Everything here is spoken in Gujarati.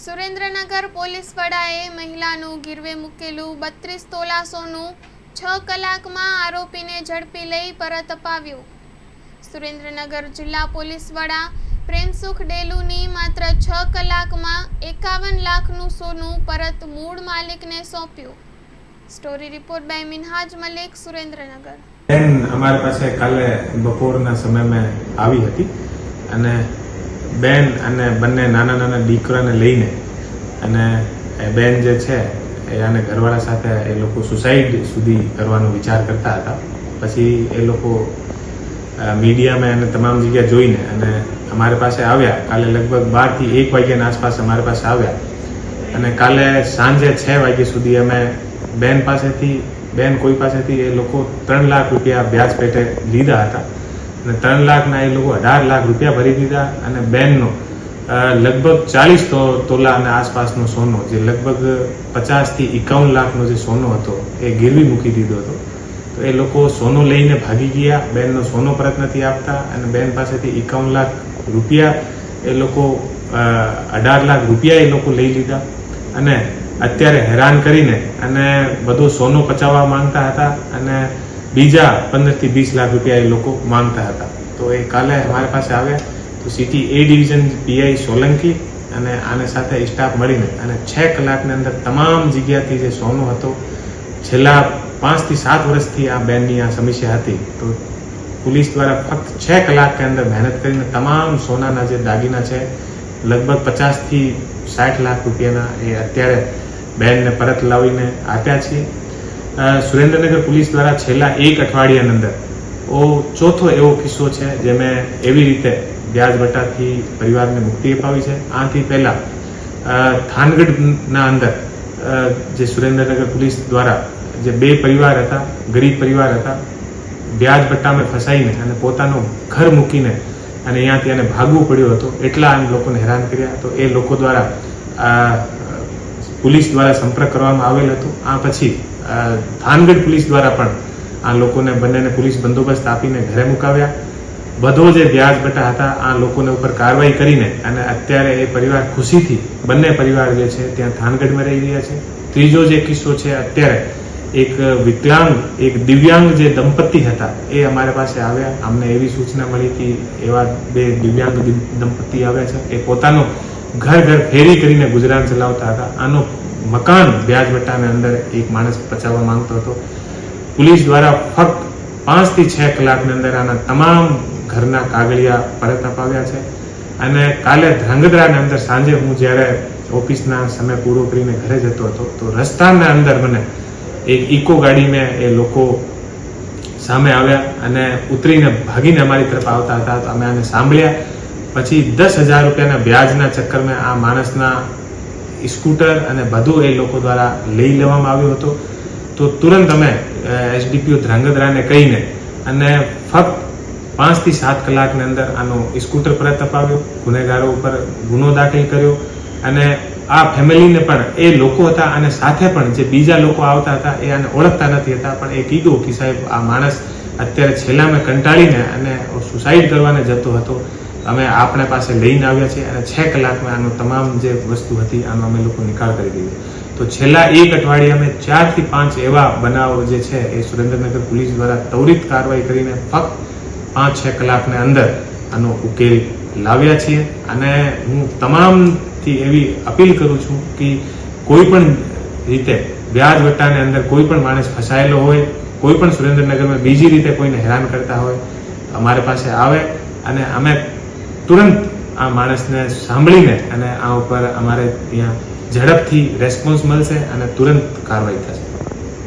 સુરેન્દ્રનગર પોલીસ વડાએ મહિલાનું ગીરવે મૂકેલું 32 તોલા સોનું 6 કલાકમાં આરોપીને ઝડપી લઈ પરત અપાવ્યું। સુરેન્દ્રનગર જિલ્લા પોલીસ વડા પ્રેમસુખ ડેલુની માત્ર 6 કલાકમાં 51 લાખનું સોનું પરત મૂળ માલિકને સોંપ્યું। Story report by Minhaj Malik, Surendranagar. અમારી પાસે કાલે બપોરના સમયમાં આવી હતી અને બેન અને બંને નાના નાના દીકરાને લઈને અને બેન જે છે એ આને ઘરવાળા સાથે એ લોકો સુસાઇડ સુધી કરવાનો વિચાર કરતા હતા। પછી એ લોકો મીડિયામાં અને તમામ જગ્યા જોઈને અને અમારી પાસે આવ્યા। કાલે લગભગ 12 થી 1 વાગ્યાના આસપાસ અમારી પાસે આવ્યા અને કાલે સાંજે 6 વાગ્યા સુધી અમે બેન કોઈ પાસેથી એ લોકો 3 લાખ રૂપિયા વ્યાજ પેટે લીધા હતા અને 3 લાખના એ લોકો 18 લાખ રૂપિયા ભરી દીધા અને બેનનો લગભગ 40 તોલા અને આસપાસનો સોનો, જે લગભગ 50 થી 51 લાખનો જે સોનો હતો એ ગીરવી મૂકી દીધો હતો। તો એ લોકો સોનો લઈને ભાગી ગયા, બેનનો સોનો પરત નથી આપતા અને બેન પાસેથી 51 લાખ રૂપિયા એ લોકો 18 લાખ રૂપિયા એ લોકો લઈ લીધા અને અત્યારે હેરાન કરીને અને બધો સોનો પચાવવા માંગતા હતા અને બીજા 15 થી 20 લાખ રૂપિયા એ લોકો માંગતા હતા। તો એ કાલે અમારી પાસે આવ્યા તો સિટી એ ડિવિઝન પીઆઈ સોલંકી અને આને સાથે સ્ટાફ મળીને અને 6 કલાકની અંદર તમામ જગ્યાથી જે સોનો હતો, છેલ્લા 5 થી 7 વર્ષથી આ બેનની આ સમસ્યા હતી, તો પોલીસ દ્વારા ફક્ત 6 કલાકની અંદર મહેનત કરીને તમામ સોનાના જે દાગીના છે લગભગ 50 થી 60 લાખ રૂપિયાના એ અત્યારે બેનને પરત લાવીને આપ્યા છીએ। સુરેન્દ્રનગર પોલીસ દ્વારા છેલ્લા 1 અઠવાડિયાની અંદર ચોથો એવો કિસ્સો છે જે મેં એવી રીતે વ્યાજ વટાથી પરિવારને મુક્તિ અપાવી છે। આથી પહેલા થાનગઢના અંદર જે સુરેન્દ્રનગર પોલીસ દ્વારા જે 2 પરિવાર હતા, ગરીબ પરિવાર હતા, વ્યાજ વટામાં ફસાઈને અને પોતાનું ઘર મૂકીને અને અહીંયાથી એને ભાગવું પડ્યું હતું, એટલા લોકોને હેરાન કર્યા। તો એ લોકો દ્વારા પોલીસ દ્વારા સંપર્ક કરવામાં આવેલ હતો। આ પછી થાનગઢ પોલીસ દ્વારા પણ આ લોકોને બંનેને પોલીસ બંદોબસ્ત આપીને ઘરે મુકાવ્યા। બધો જે વ્યાજ બટા હતા આ લોકોને ઉપર કાર્યવાહી કરીને અને અત્યારે એ પરિવાર ખુશીથી બંને પરિવાર જે છે ત્યાં થાનગઢમાં રહી રહ્યા છે। ત્રીજો જે કિસ્સો છે, અત્યારે એક વિકલાંગ એક દિવ્યાંગ જે દંપતી હતા એ અમારી પાસે આવ્યા। અમને એવી સૂચના મળી કે એવા 2 દિવ્યાંગ દંપતી આવ્યા છે, એ પોતાનો ઘર ફેરી કરીને ગુજરાન ચલાવતા હતા। આનો મકાન વ્યાજ વટાની અંદર એક માણસ પચાવવા માંગતો હતો। પોલીસ દ્વારા ફક્ત 5 થી 6 કલાકની અંદર આના તમામ ઘરના કાગળિયા પરત અપાવ્યા છે અને કાલે ધ્રાંગધ્રાની અંદર સાંજે હું જ્યારે ઓફિસના સમય પૂરો કરીને ઘરે જતો હતો તો રસ્તાના અંદર મને એક ઇકો ગાડીમાં એ લોકો સામે આવ્યા અને ઉતરીને ભાગીને અમારી તરફ આવતા હતા। તો અમે આને સાંભળ્યા। પછી 10,000 રૂપિયાના વ્યાજના ચક્કરમાં આ માણસના સ્કૂટર અને બધું એ લોકો દ્વારા લઈ લેવામાં આવ્યો હતો। તો તુરંત અમે એસડીપીઓ ધ્રાંગધ્રાને કહીને અને ફક્ત 5 થી 7 કલાકની અંદર આનો સ્કૂટર પરત અપાવ્યો, ગુનેગારો ઉપર ગુનો દાખલ કર્યો અને આ ફેમિલીને પણ એ લોકો હતા અને સાથે પણ જે બીજા લોકો આવતા હતા એ આને ઓળખતા નથી હતા, પણ એ કીધું કે સાહેબ આ માણસ અત્યારે છેલ્લામાં કંટાળીને અને સુસાઇડ કરવાને જતો હતો, અમે આપણે પાસે લઈને આવ્યા છીએ અને 6 કલાકમાં આનો તમામ જે વસ્તુ હતી આનો અમે લોકો નિકાલ કરી દીધો। તો છેલ્લા 1 અઠવાડિયામાં 4 થી 5 એવા બનાવો જે છે એ સુરેન્દ્રનગર પોલીસ દ્વારા ત્વરિત કાર્યવાહી કરીને ફક્ત 5-6 કલાકની અંદર આનો ઉકેલ લાવ્યા છીએ। અને હું તમામથી એવી અપીલ કરું છું કે કોઈ પણ રીતે વ્યાજ વટાની અંદર કોઈ પણ માણસ ફસાયેલો હોય, કોઈ પણ સુરેન્દ્રનગરમાં બીજી રીતે કોઈને હેરાન કરતા હોય, અમારી પાસે આવે અને અમે તુરંત આ માણસને સાંભળીને અને આ ઉપર અમારે ત્યાં ઝડપથી રેસ્પોન્સ મળશે અને તુરંત કાર્યવાહી થશે।